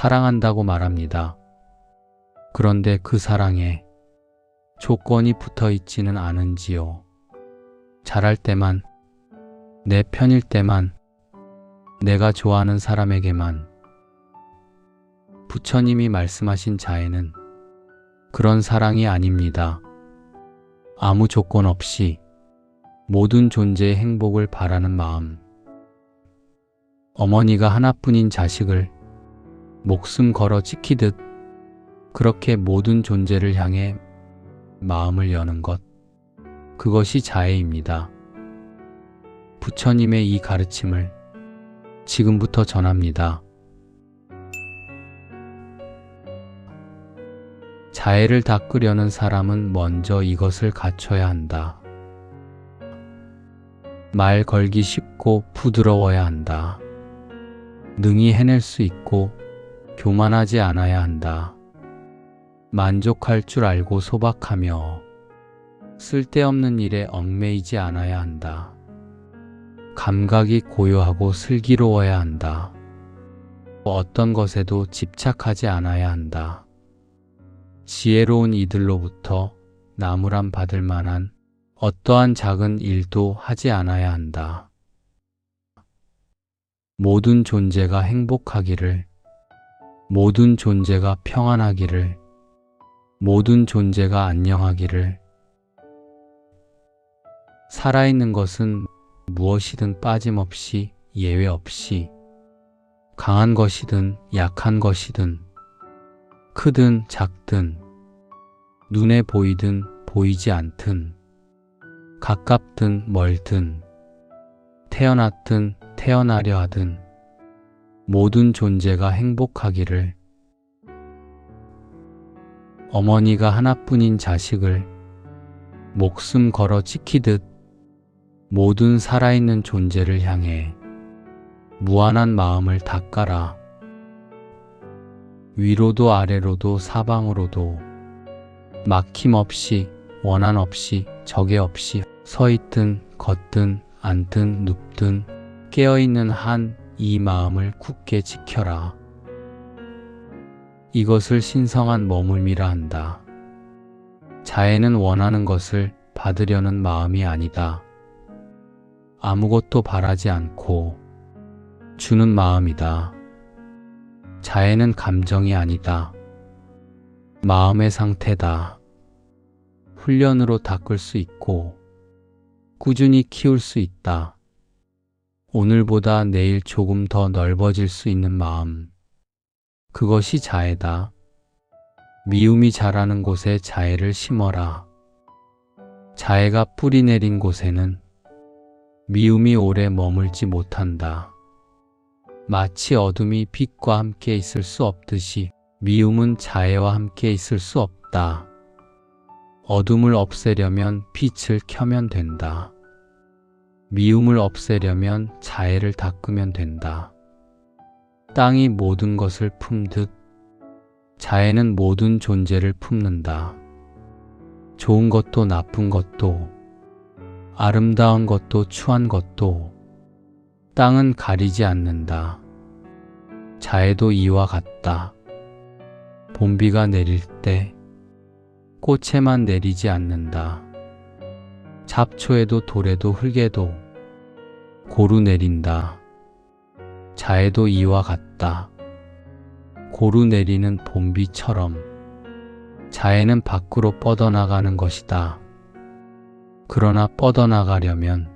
사랑한다고 말합니다. 그런데 그 사랑에 조건이 붙어 있지는 않은지요. 잘할 때만, 내 편일 때만, 내가 좋아하는 사람에게만. 부처님이 말씀하신 자애는 그런 사랑이 아닙니다. 아무 조건 없이 모든 존재의 행복을 바라는 마음. 어머니가 하나뿐인 자식을 목숨 걸어 지키듯 그렇게 모든 존재를 향해 마음을 여는 것, 그것이 자애입니다. 부처님의 이 가르침을 지금부터 전합니다. 자애를 닦으려는 사람은 먼저 이것을 갖춰야 한다. 말 걸기 쉽고 부드러워야 한다. 능히 해낼 수 있고 교만하지 않아야 한다. 만족할 줄 알고 소박하며 쓸데없는 일에 얽매이지 않아야 한다. 감각이 고요하고 슬기로워야 한다. 어떤 것에도 집착하지 않아야 한다. 지혜로운 이들로부터 나무람 받을 만한 어떠한 작은 일도 하지 않아야 한다. 모든 존재가 행복하기를, 모든 존재가 평안하기를, 모든 존재가 안녕하기를. 살아있는 것은 무엇이든 빠짐없이, 예외 없이, 강한 것이든 약한 것이든, 크든 작든, 눈에 보이든 보이지 않든, 가깝든 멀든, 태어났든 태어나려 하든, 모든 존재가 행복하기를. 어머니가 하나뿐인 자식을 목숨 걸어 지키듯 모든 살아있는 존재를 향해 무한한 마음을 닦아라. 위로도 아래로도 사방으로도 막힘없이, 원한 없이, 적애 없이, 서있든 걷든 앉든 눕든 깨어있는 한 이 마음을 굳게 지켜라. 이것을 신성한 머물미라 한다. 자애는 원하는 것을 받으려는 마음이 아니다. 아무것도 바라지 않고 주는 마음이다. 자애는 감정이 아니다. 마음의 상태다. 훈련으로 닦을 수 있고 꾸준히 키울 수 있다. 오늘보다 내일 조금 더 넓어질 수 있는 마음. 그것이 자애다. 미움이 자라는 곳에 자애를 심어라. 자애가 뿌리 내린 곳에는 미움이 오래 머물지 못한다. 마치 어둠이 빛과 함께 있을 수 없듯이 미움은 자애와 함께 있을 수 없다. 어둠을 없애려면 빛을 켜면 된다. 미움을 없애려면 자애를 닦으면 된다. 땅이 모든 것을 품듯 자애는 모든 존재를 품는다. 좋은 것도 나쁜 것도 아름다운 것도 추한 것도 땅은 가리지 않는다. 자애도 이와 같다. 봄비가 내릴 때 꽃에만 내리지 않는다. 잡초에도 돌에도 흙에도 고루 내린다. 자애도 이와 같다. 고루 내리는 봄비처럼 자애는 밖으로 뻗어나가는 것이다. 그러나 뻗어나가려면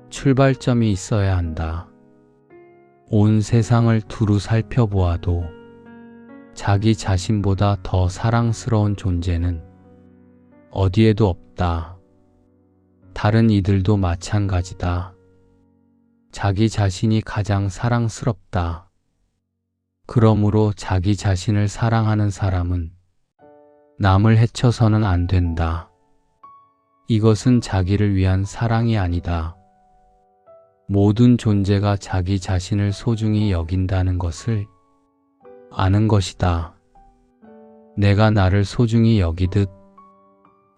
출발점이 있어야 한다. 온 세상을 두루 살펴보아도 자기 자신보다 더 사랑스러운 존재는 어디에도 없다. 다른 이들도 마찬가지다. 자기 자신이 가장 사랑스럽다. 그러므로 자기 자신을 사랑하는 사람은 남을 해쳐서는 안 된다. 이것은 자기를 위한 사랑이 아니다. 모든 존재가 자기 자신을 소중히 여긴다는 것을 아는 것이다. 내가 나를 소중히 여기듯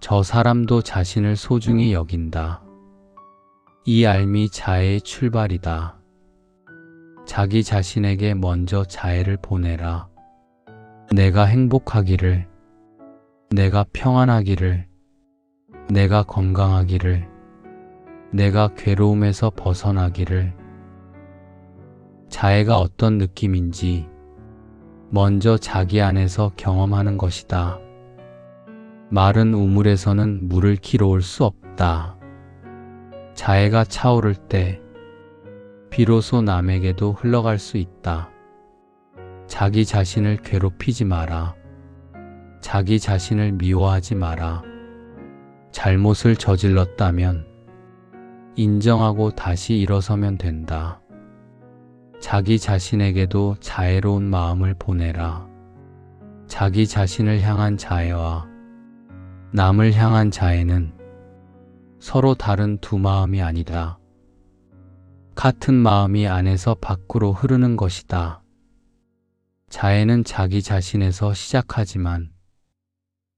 저 사람도 자신을 소중히 여긴다. 이 알미 자애의 출발이다. 자기 자신에게 먼저 자애를 보내라. 내가 행복하기를, 내가 평안하기를, 내가 건강하기를, 내가 괴로움에서 벗어나기를. 자애가 어떤 느낌인지 먼저 자기 안에서 경험하는 것이다. 마른 우물에서는 물을 길어올 수 없다. 자애가 차오를 때 비로소 남에게도 흘러갈 수 있다. 자기 자신을 괴롭히지 마라. 자기 자신을 미워하지 마라. 잘못을 저질렀다면 인정하고 다시 일어서면 된다. 자기 자신에게도 자애로운 마음을 보내라. 자기 자신을 향한 자애와 남을 향한 자애는 서로 다른 두 마음이 아니다. 같은 마음이 안에서 밖으로 흐르는 것이다. 자애는 자기 자신에서 시작하지만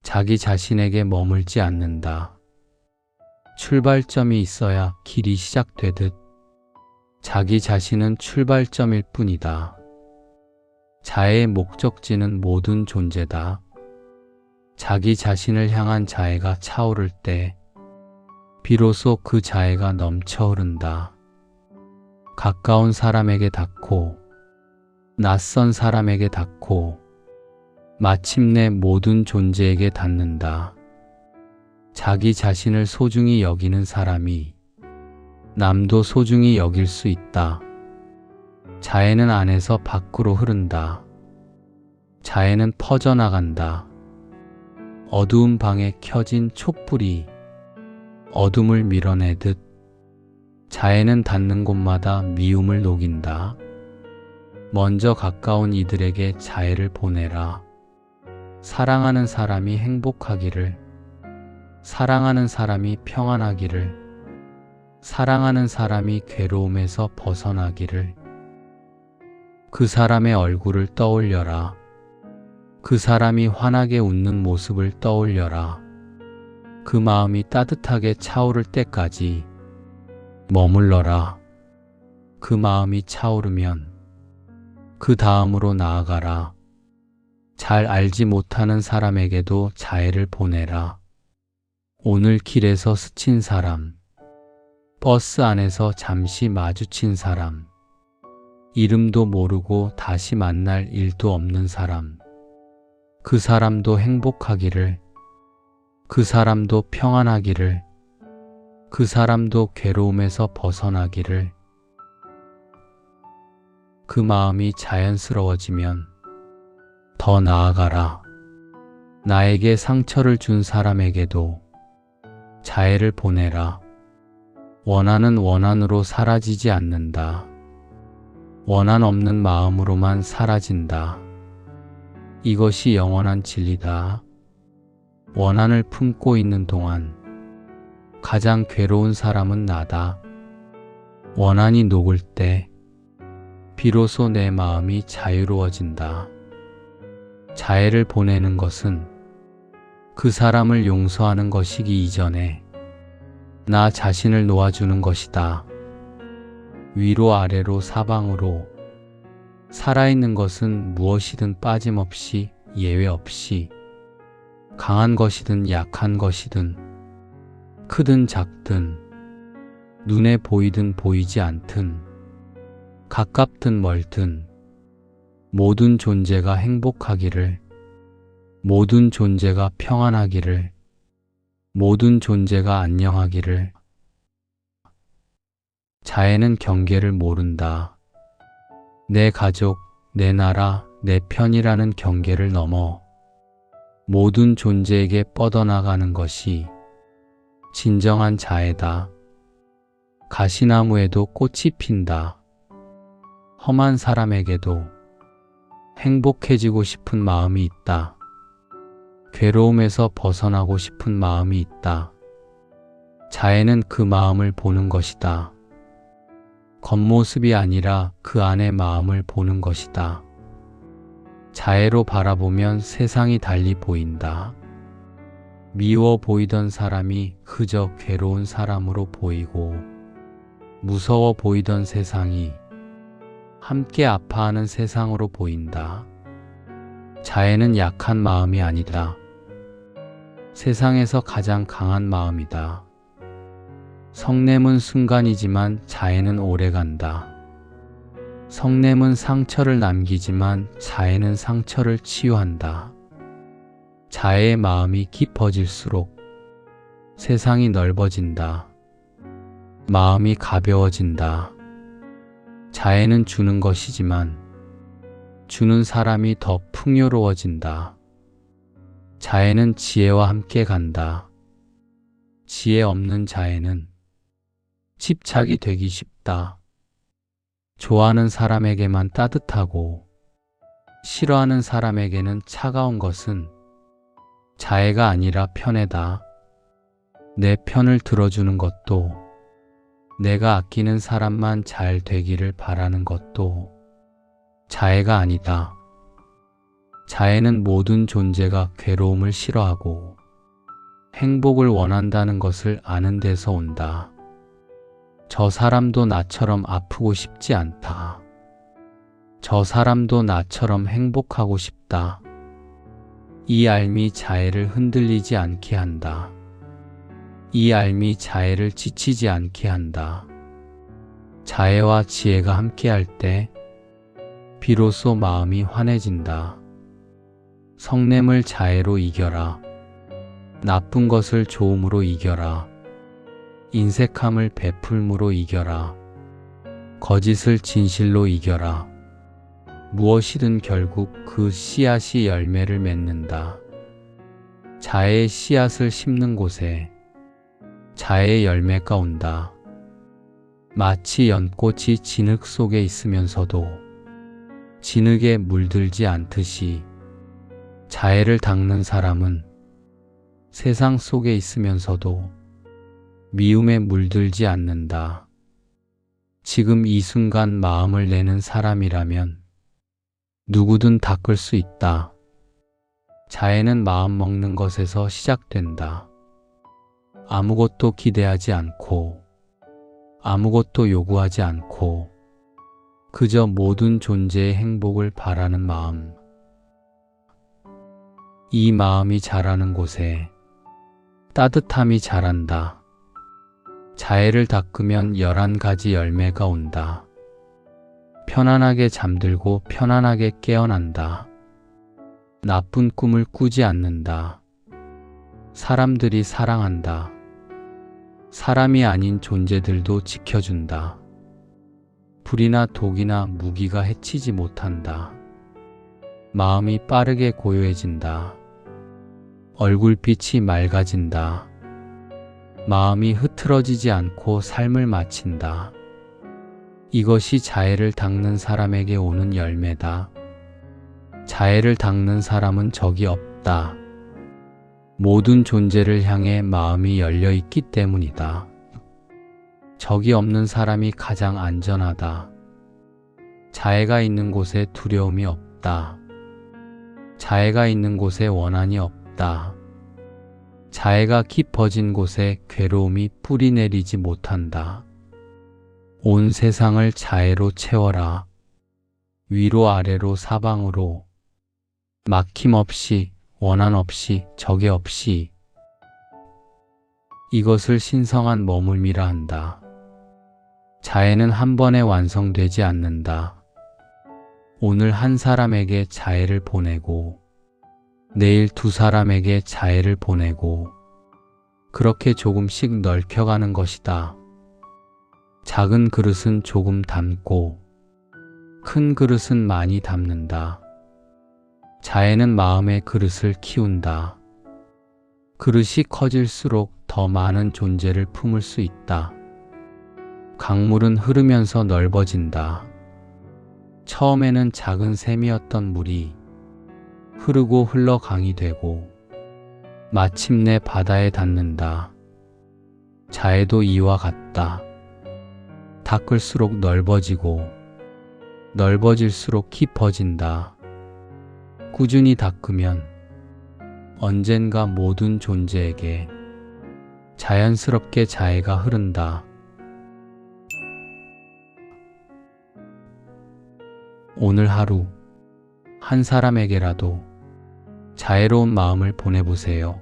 자기 자신에게 머물지 않는다. 출발점이 있어야 길이 시작되듯 자기 자신은 출발점일 뿐이다. 자애의 목적지는 모든 존재다. 자기 자신을 향한 자애가 차오를 때 비로소 그 자애가 넘쳐 흐른다. 가까운 사람에게 닿고 낯선 사람에게 닿고 마침내 모든 존재에게 닿는다. 자기 자신을 소중히 여기는 사람이 남도 소중히 여길 수 있다. 자애는 안에서 밖으로 흐른다. 자애는 퍼져나간다. 어두운 방에 켜진 촛불이 어둠을 밀어내듯 자애는 닿는 곳마다 미움을 녹인다. 먼저 가까운 이들에게 자애를 보내라. 사랑하는 사람이 행복하기를, 사랑하는 사람이 평안하기를, 사랑하는 사람이 괴로움에서 벗어나기를. 그 사람의 얼굴을 떠올려라. 그 사람이 환하게 웃는 모습을 떠올려라. 그 마음이 따뜻하게 차오를 때까지 머물러라. 그 마음이 차오르면 그 다음으로 나아가라. 잘 알지 못하는 사람에게도 자애를 보내라. 오늘 길에서 스친 사람, 버스 안에서 잠시 마주친 사람, 이름도 모르고 다시 만날 일도 없는 사람, 그 사람도 행복하기를, 그 사람도 평안하기를, 그 사람도 괴로움에서 벗어나기를. 그 마음이 자연스러워지면 더 나아가라. 나에게 상처를 준 사람에게도 자애를 보내라. 원한은 원한으로 사라지지 않는다. 원한 없는 마음으로만 사라진다. 이것이 영원한 진리다. 원한을 품고 있는 동안 가장 괴로운 사람은 나다. 원한이 녹을 때 비로소 내 마음이 자유로워진다. 자애를 보내는 것은 그 사람을 용서하는 것이기 이전에 나 자신을 놓아주는 것이다. 위로 아래로 사방으로 살아있는 것은 무엇이든 빠짐없이 예외 없이 강한 것이든 약한 것이든 크든 작든 눈에 보이든 보이지 않든 가깝든 멀든 모든 존재가 행복하기를, 모든 존재가 평안하기를, 모든 존재가 안녕하기를. 자애는 경계를 모른다. 내 가족, 내 나라, 내 편이라는 경계를 넘어 모든 존재에게 뻗어나가는 것이 진정한 자애다. 가시나무에도 꽃이 핀다. 험한 사람에게도 행복해지고 싶은 마음이 있다. 괴로움에서 벗어나고 싶은 마음이 있다. 자애는 그 마음을 보는 것이다. 겉모습이 아니라 그 안의 마음을 보는 것이다. 자애로 바라보면 세상이 달리 보인다. 미워 보이던 사람이 그저 괴로운 사람으로 보이고, 무서워 보이던 세상이 함께 아파하는 세상으로 보인다. 자애는 약한 마음이 아니다. 세상에서 가장 강한 마음이다. 성냄은 순간이지만 자애는 오래간다. 성냄은 상처를 남기지만 자애는 상처를 치유한다. 자애의 마음이 깊어질수록 세상이 넓어진다. 마음이 가벼워진다. 자애는 주는 것이지만 주는 사람이 더 풍요로워진다. 자애는 지혜와 함께 간다. 지혜 없는 자애는 집착이 되기 쉽다. 좋아하는 사람에게만 따뜻하고 싫어하는 사람에게는 차가운 것은 자애가 아니라 편애다. 내 편을 들어주는 것도, 내가 아끼는 사람만 잘 되기를 바라는 것도 자애가 아니다. 자애는 모든 존재가 괴로움을 싫어하고 행복을 원한다는 것을 아는 데서 온다. 저 사람도 나처럼 아프고 싶지 않다. 저 사람도 나처럼 행복하고 싶다. 이 알미 자애를 흔들리지 않게 한다. 이 알미 자애를 지치지 않게 한다. 자애와 지혜가 함께할 때 비로소 마음이 환해진다. 성냄을 자애로 이겨라. 나쁜 것을 좋음으로 이겨라. 인색함을 베풀므로 이겨라. 거짓을 진실로 이겨라. 무엇이든 결국 그 씨앗이 열매를 맺는다. 자애의 씨앗을 심는 곳에 자애의 열매가 온다. 마치 연꽃이 진흙 속에 있으면서도 진흙에 물들지 않듯이 자애를 닦는 사람은 세상 속에 있으면서도 미움에 물들지 않는다. 지금 이 순간 마음을 내는 사람이라면 누구든 닦을 수 있다. 자애는 마음 먹는 것에서 시작된다. 아무것도 기대하지 않고 아무것도 요구하지 않고 그저 모든 존재의 행복을 바라는 마음. 이 마음이 자라는 곳에 따뜻함이 자란다. 자애를 닦으면 11가지 열매가 온다. 편안하게 잠들고 편안하게 깨어난다. 나쁜 꿈을 꾸지 않는다. 사람들이 사랑한다. 사람이 아닌 존재들도 지켜준다. 불이나 독이나 무기가 해치지 못한다. 마음이 빠르게 고요해진다. 얼굴빛이 맑아진다. 마음이 흐트러지지 않고 삶을 마친다. 이것이 자애를 닦는 사람에게 오는 열매다. 자애를 닦는 사람은 적이 없다. 모든 존재를 향해 마음이 열려 있기 때문이다. 적이 없는 사람이 가장 안전하다. 자애가 있는 곳에 두려움이 없다. 자애가 있는 곳에 원한이 없다. 자애가 깊어진 곳에 괴로움이 뿌리 내리지 못한다. 온 세상을 자애로 채워라. 위로 아래로 사방으로 막힘없이 원한 없이 적애 없이. 이것을 신성한 머물미라 한다. 자애는 한 번에 완성되지 않는다. 오늘 한 사람에게 자애를 보내고 내일 두 사람에게 자애를 보내고 그렇게 조금씩 넓혀가는 것이다. 작은 그릇은 조금 담고 큰 그릇은 많이 담는다. 자애는 마음의 그릇을 키운다. 그릇이 커질수록 더 많은 존재를 품을 수 있다. 강물은 흐르면서 넓어진다. 처음에는 작은 샘이었던 물이 흐르고 흘러 강이 되고 마침내 바다에 닿는다. 자애도 이와 같다. 닦을수록 넓어지고 넓어질수록 깊어진다. 꾸준히 닦으면 언젠가 모든 존재에게 자연스럽게 자애가 흐른다. 오늘 하루 한 사람에게라도 자애로운 마음을 보내보세요.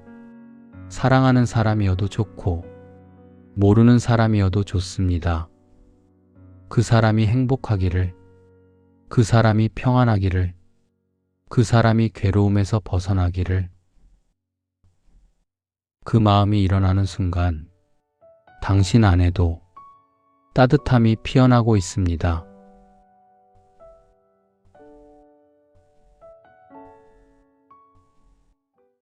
사랑하는 사람이어도 좋고 모르는 사람이어도 좋습니다. 그 사람이 행복하기를, 그 사람이 평안하기를, 그 사람이 괴로움에서 벗어나기를. 그 마음이 일어나는 순간 당신 안에도 따뜻함이 피어나고 있습니다.